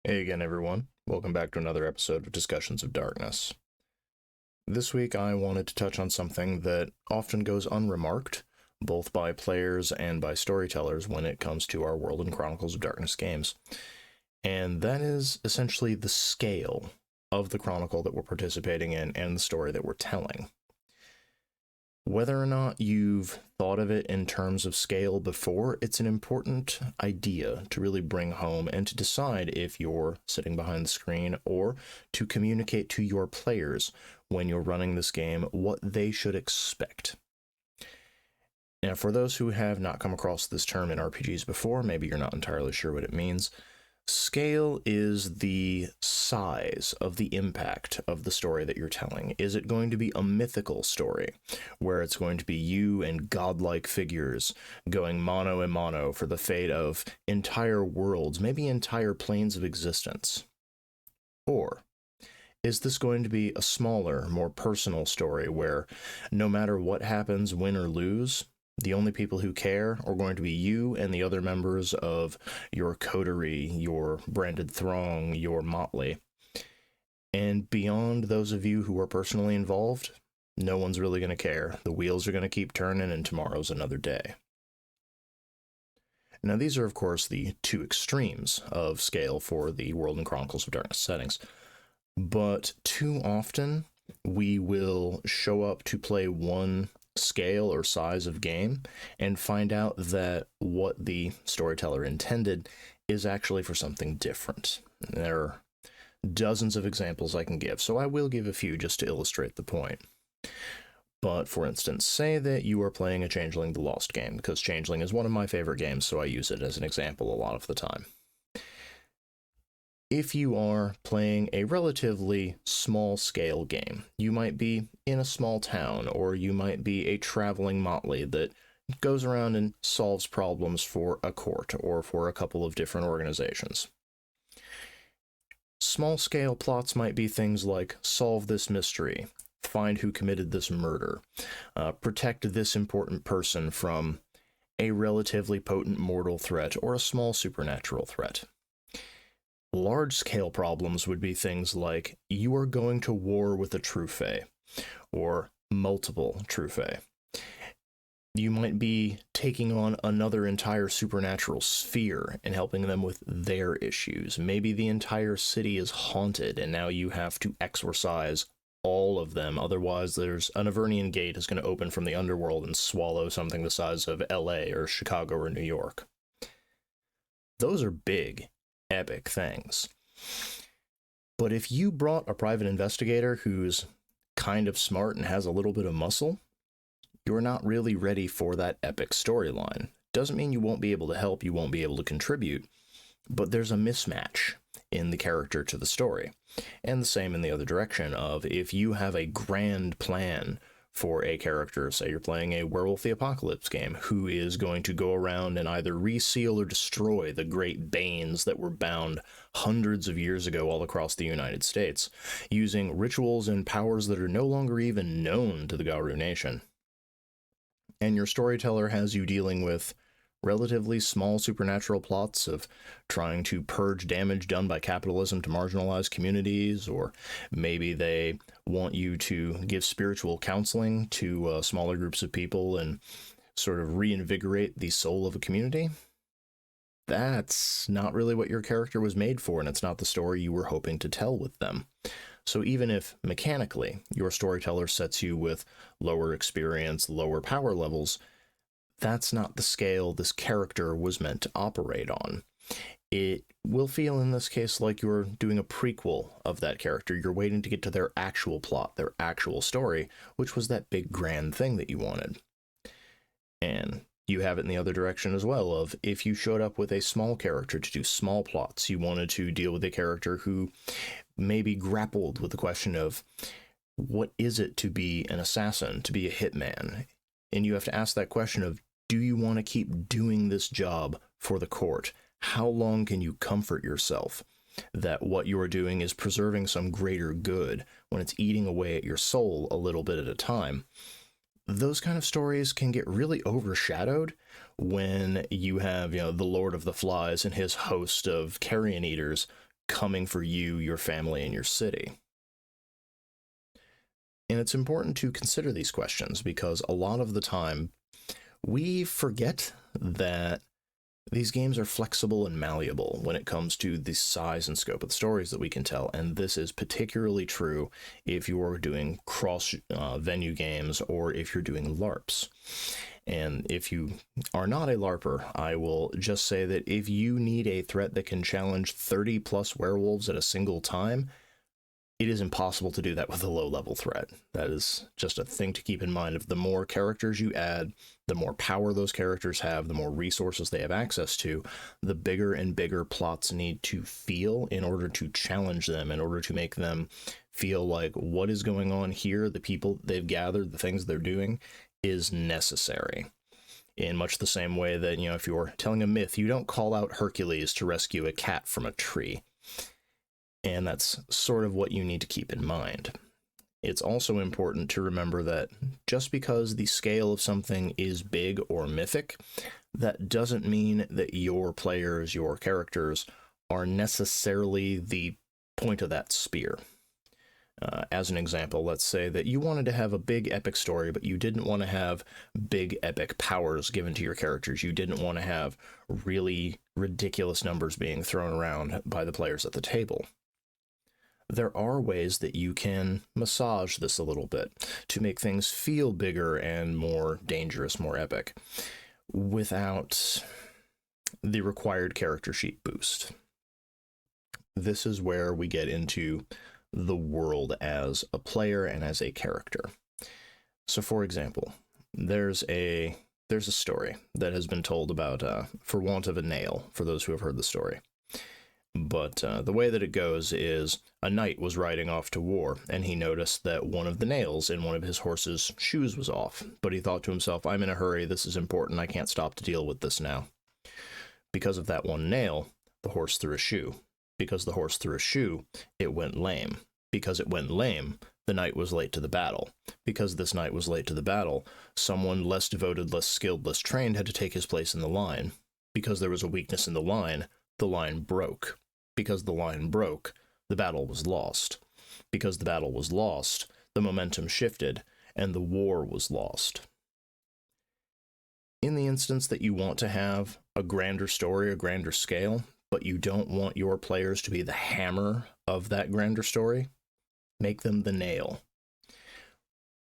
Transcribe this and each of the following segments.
Hey again, everyone. Welcome back to another episode of Discussions of Darkness. This week, I wanted to touch on something that often goes unremarked, both by players and by storytellers when it comes to our World and Chronicles of Darkness games. And that is essentially the scale of the Chronicle that we're participating in and the story that we're telling. Whether or not you've thought of it in terms of scale before, it's an important idea to really bring home and to decide if you're sitting behind the screen or to communicate to your players when you're running this game what they should expect. Now, for those who have not come across this term in RPGs before, maybe you're not entirely sure what it means. Scale is the size of the impact of the story that you're telling. Is it going to be a mythical story, where it's going to be you and godlike figures going mano a mano for the fate of entire worlds, maybe entire planes of existence? Or is this going to be a smaller, more personal story where no matter what happens, win or lose, the only people who care are going to be you and the other members of your coterie, your branded throng, your motley. And beyond those of you who are personally involved, no one's really going to care. The wheels are going to keep turning and tomorrow's another day. Now, these are, of course, the two extremes of scale for the World and Chronicles of Darkness settings. But too often, we will show up to play one scale or size of game and find out that what the storyteller intended is actually for something different. There are dozens of examples I can give, so I will give a few just to illustrate the point. But for instance, say that you are playing a Changeling the Lost game, because Changeling is one of my favorite games, so I use it as an example a lot of the time. If you are playing a relatively small-scale game, you might be in a small town, or you might be a traveling motley that goes around and solves problems for a court or for a couple of different organizations. Small-scale plots might be things like solve this mystery, find who committed this murder, protect this important person from a relatively potent mortal threat or a small supernatural threat. Large-scale problems would be things like, you are going to war with a true fae, or multiple true fae. You might be taking on another entire supernatural sphere and helping them with their issues. Maybe the entire city is haunted, and now you have to exorcise all of them, otherwise there's an Avernian gate is going to open from the underworld and swallow something the size of LA or Chicago or New York. Those are big, epic things. But if you brought a private investigator who's kind of smart and has a little bit of muscle, you're not really ready for that epic storyline. Doesn't mean you won't be able to help, you won't be able to contribute, but there's a mismatch in the character to the story. And the same in the other direction of, if you have a grand plan for a character, say you're playing a Werewolf the Apocalypse game, who is going to go around and either reseal or destroy the great banes that were bound hundreds of years ago all across the United States, using rituals and powers that are no longer even known to the Garu Nation. And your storyteller has you dealing with relatively small supernatural plots of trying to purge damage done by capitalism to marginalized communities, or maybe they want you to give spiritual counseling to smaller groups of people and sort of reinvigorate the soul of a community. That's not really what your character was made for, and it's not the story you were hoping to tell with them. So even if mechanically your storyteller sets you with lower experience, lower power levels, that's not the scale this character was meant to operate on. It will feel in this case like you're doing a prequel of that character. You're waiting to get to their actual plot, their actual story, which was that big grand thing that you wanted. And you have it in the other direction as well, of if you showed up with a small character to do small plots, you wanted to deal with a character who maybe grappled with the question of, what is it to be an assassin, to be a hitman? And you have to ask that question of, do you want to keep doing this job for the court? How long can you comfort yourself that what you are doing is preserving some greater good when it's eating away at your soul a little bit at a time? Those kind of stories can get really overshadowed when you have, the Lord of the Flies and his host of carrion eaters coming for you, your family, and your city? And it's important to consider these questions because a lot of the time we forget that these games are flexible and malleable when it comes to the size and scope of the stories that we can tell, and this is particularly true if you're doing cross-venue games or if you're doing LARPs. And if you are not a LARPer, I will just say that if you need a threat that can challenge 30 plus werewolves at a single time, it is impossible to do that with a low-level threat. That is just a thing to keep in mind. If the more characters you add, the more power those characters have, the more resources they have access to, the bigger and bigger plots need to feel in order to challenge them, in order to make them feel like what is going on here, the people they've gathered, the things they're doing, is necessary. In much the same way that, if you're telling a myth, you don't call out Hercules to rescue a cat from a tree. And that's sort of what you need to keep in mind. It's also important to remember that just because the scale of something is big or mythic, that doesn't mean that your players, your characters, are necessarily the point of that spear. As an example, let's say that you wanted to have a big epic story, but you didn't want to have big epic powers given to your characters. You didn't want to have really ridiculous numbers being thrown around by the players at the table. There are ways that you can massage this a little bit to make things feel bigger and more dangerous, more epic, without the required character sheet boost. This is where we get into the world as a player and as a character. So, for example, there's a story that has been told about For Want of a Nail, for those who have heard the story. But the way that it goes is a knight was riding off to war, and he noticed that one of the nails in one of his horse's shoes was off. But he thought to himself, I'm in a hurry, this is important, I can't stop to deal with this now. Because of that one nail, the horse threw a shoe. Because the horse threw a shoe, it went lame. Because it went lame, the knight was late to the battle. Because this knight was late to the battle, someone less devoted, less skilled, less trained had to take his place in the line. Because there was a weakness in the line broke. Because the line broke, the battle was lost. Because the battle was lost, the momentum shifted, and the war was lost. In the instance that you want to have a grander story, a grander scale, but you don't want your players to be the hammer of that grander story, make them the nail.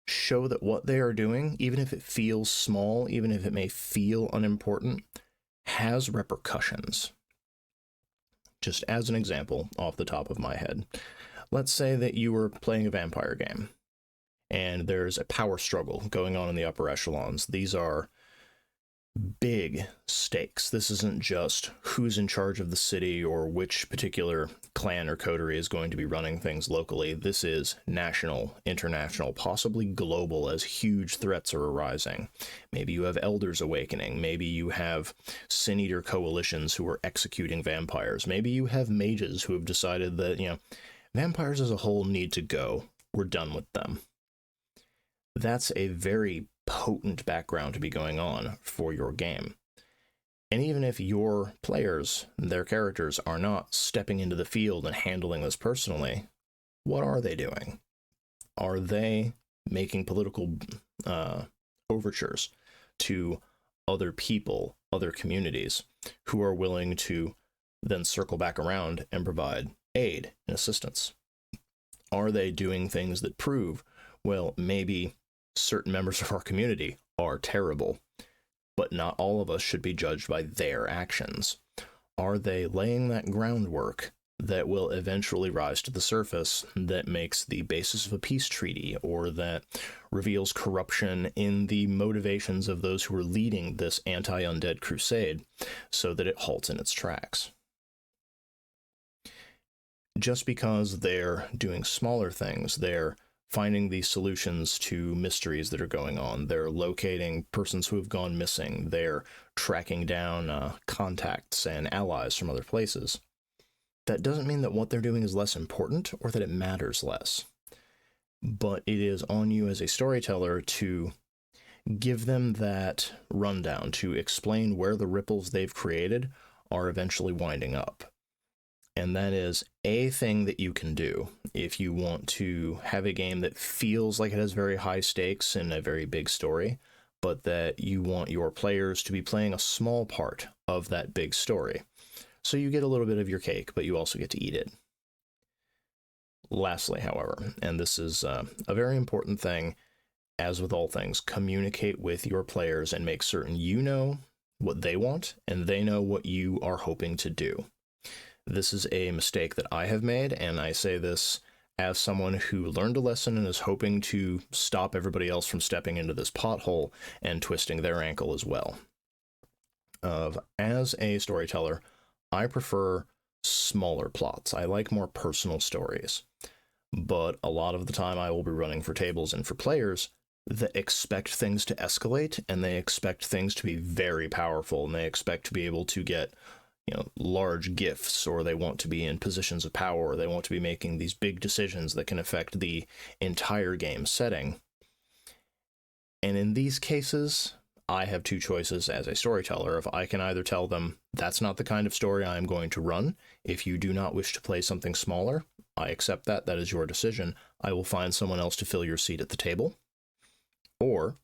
Show that what they are doing, even if it feels small, even if it may feel unimportant, has repercussions. Just as an example, off the top of my head, let's say that you were playing a vampire game, and there's a power struggle going on in the upper echelons. These are big stakes. This isn't just who's in charge of the city or which particular clan or coterie is going to be running things locally. This is national, international, possibly global, as huge threats are arising. Maybe you have elders awakening. Maybe you have sin eater coalitions who are executing vampires. Maybe you have mages who have decided that, vampires as a whole need to go. We're done with them. That's a very potent background to be going on for your game. And even if your players, their characters, are not stepping into the field and handling this personally, what are they doing? Are they making political overtures to other people, other communities, who are willing to then circle back around and provide aid and assistance? Are they doing things that prove, well, maybe certain members of our community are terrible, but not all of us should be judged by their actions? Are they laying that groundwork that will eventually rise to the surface, that makes the basis of a peace treaty, or that reveals corruption in the motivations of those who are leading this anti-undead crusade, so that it halts in its tracks? Just because they're doing smaller things, they're finding the solutions to mysteries that are going on, they're locating persons who have gone missing, they're tracking down contacts and allies from other places, that doesn't mean that what they're doing is less important or that it matters less. But it is on you as a storyteller to give them that rundown, to explain where the ripples they've created are eventually winding up. and that is a thing that you can do if you want to have a game that feels like it has very high stakes and a very big story, but that you want your players to be playing a small part of that big story. So you get a little bit of your cake, but you also get to eat it. Lastly, however, and this is a very important thing, as with all things, communicate with your players and make certain you know what they want and they know what you are hoping to do. This is a mistake that I have made, and I say this as someone who learned a lesson and is hoping to stop everybody else from stepping into this pothole and twisting their ankle as well. As a storyteller, I prefer smaller plots. I like more personal stories. But a lot of the time I will be running for tables and for players that expect things to escalate, and they expect things to be very powerful, and they expect to be able to get, large gifts, or they want to be in positions of power, or they want to be making these big decisions that can affect the entire game setting. And in these cases, I have two choices as a storyteller. If I can either tell them, that's not the kind of story I am going to run. If you do not wish to play something smaller, I accept that. That is your decision. I will find someone else to fill your seat at the table. Or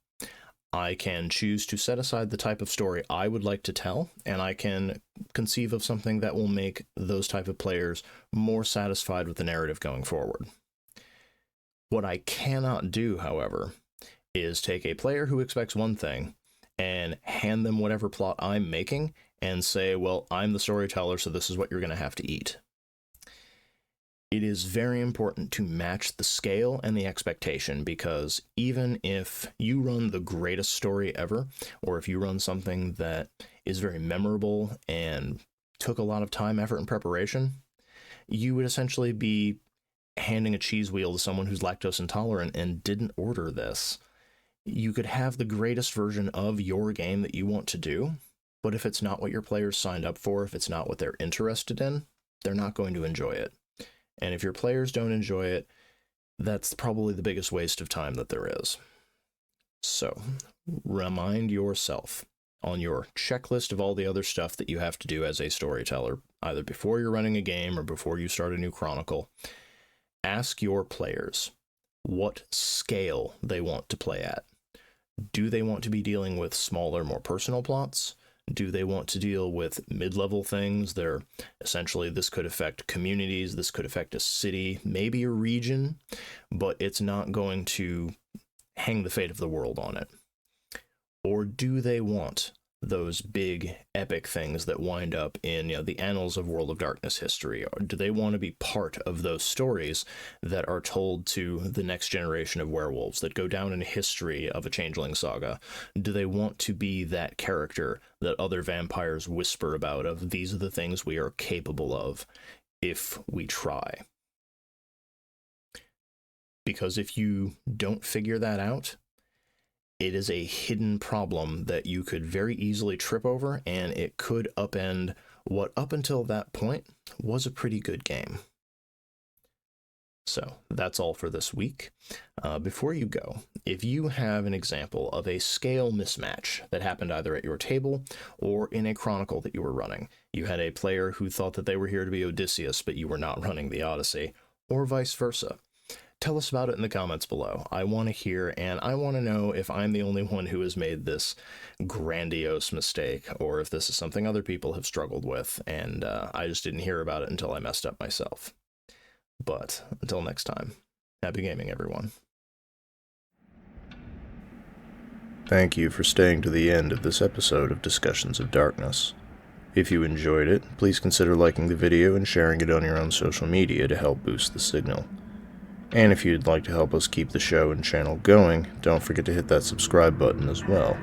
I can choose to set aside the type of story I would like to tell, and I can conceive of something that will make those type of players more satisfied with the narrative going forward. What I cannot do, however, is take a player who expects one thing and hand them whatever plot I'm making and say, well, I'm the storyteller, so this is what you're going to have to eat. It is very important to match the scale and the expectation, because even if you run the greatest story ever, or if you run something that is very memorable and took a lot of time, effort, and preparation, you would essentially be handing a cheese wheel to someone who's lactose intolerant and didn't order this. You could have the greatest version of your game that you want to do, but if it's not what your players signed up for, if it's not what they're interested in, they're not going to enjoy it. And if your players don't enjoy it, that's probably the biggest waste of time that there is. So, remind yourself on your checklist of all the other stuff that you have to do as a storyteller, either before you're running a game or before you start a new Chronicle. Ask your players what scale they want to play at. Do they want to be dealing with smaller, more personal plots? Do they want to deal with mid-level things? They're essentially, this could affect communities, this could affect a city, maybe a region, but it's not going to hang the fate of the world on it. Or do they want those big, epic things that wind up in the annals of World of Darkness history? Or do they want to be part of those stories that are told to the next generation of werewolves, that go down in history of a Changeling saga? Do they want to be that character that other vampires whisper about, of these are the things we are capable of if we try? Because if you don't figure that out, it is a hidden problem that you could very easily trip over, and it could upend what up until that point was a pretty good game. So that's all for this week. Before you go, if you have an example of a scale mismatch that happened either at your table or in a Chronicle that you were running, you had a player who thought that they were here to be Odysseus, but you were not running the Odyssey, or vice versa, tell us about it in the comments below. I want to hear, and I want to know if I'm the only one who has made this grandiose mistake, or if this is something other people have struggled with, and I just didn't hear about it until I messed up myself. But until next time, happy gaming, everyone. Thank you for staying to the end of this episode of Discussions of Darkness. If you enjoyed it, please consider liking the video and sharing it on your own social media to help boost the signal. And if you'd like to help us keep the show and channel going, don't forget to hit that subscribe button as well.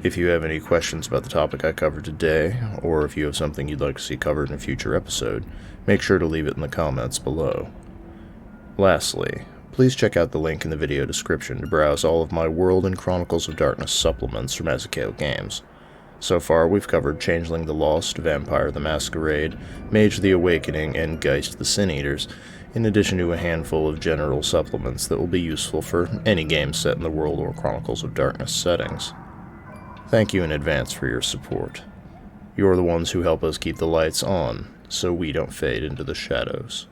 If you have any questions about the topic I covered today, or if you have something you'd like to see covered in a future episode, make sure to leave it in the comments below. Lastly, please check out the link in the video description to browse all of my World and Chronicles of Darkness supplements from Azukail Games. So far, we've covered Changeling the Lost, Vampire the Masquerade, Mage the Awakening, and Geist the Sin Eaters, in addition to a handful of general supplements that will be useful for any game set in the World or Chronicles of Darkness settings. Thank you in advance for your support. You are the ones who help us keep the lights on so we don't fade into the shadows.